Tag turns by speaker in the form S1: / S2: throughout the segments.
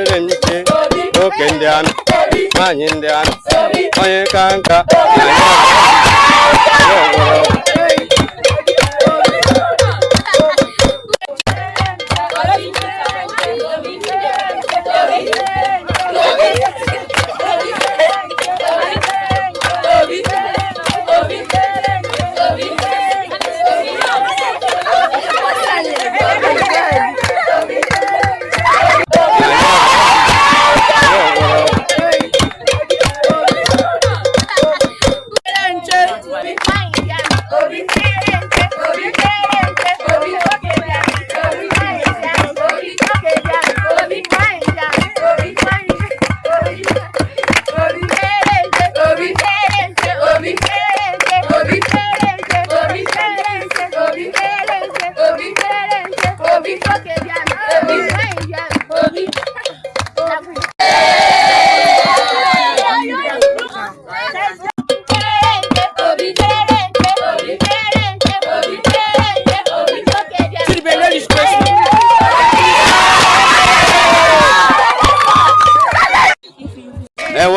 S1: nyere nche oke ndị anụ nwanyị ndị anụ onye ka nka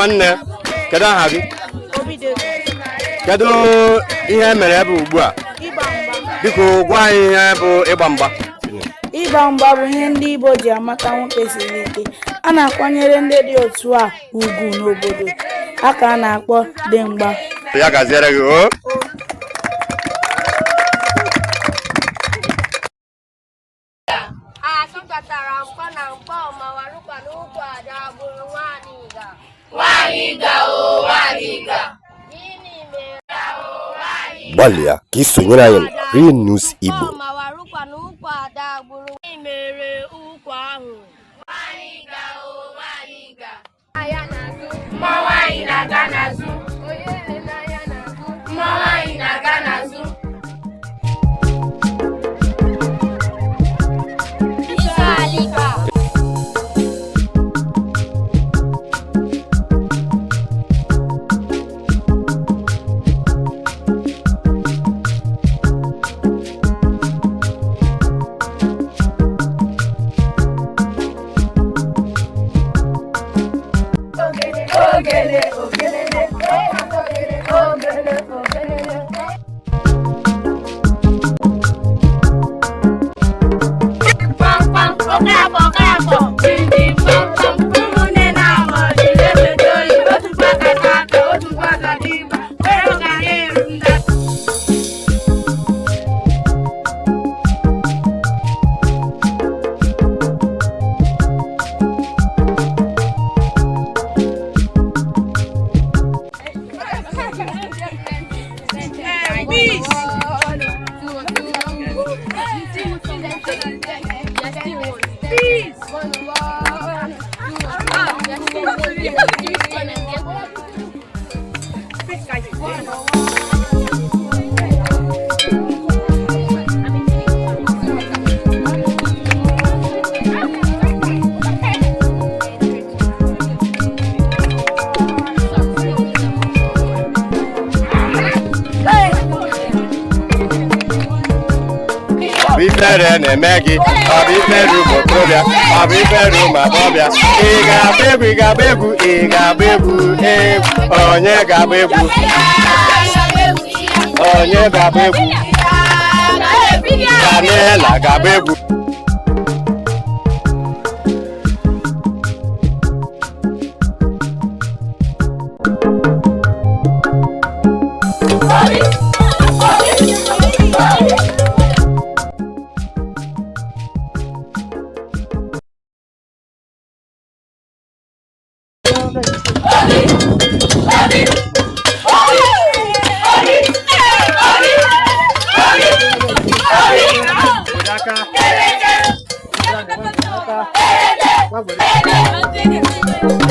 S1: nwanne kedu aha gị kedu ihe mere ebe ugbu a biko gwa anyị ihe bụ ịgba mgba
S2: ịgba mgba bụ ihe ndị Igbo ji amata nwoke siri ike a na-akwanyere ndị dị otu a ugwu n'obodo aka a na-akpọ dị mgba
S1: ya gaziere gị o
S3: gbalịa ka ị sonyere anyị na Real News Igbo.
S1: Ifere na-eme gị ọ bụ ifere ụmụ okorobịa ọ bụ ifere ụmụ agbọghọbịa ị ga-agba egwu ị ga-agba egwu ị ga-agba egwu onye ga-agba egwu onye ga-agba egwu Daniela ga-agba egwu
S4: Aka.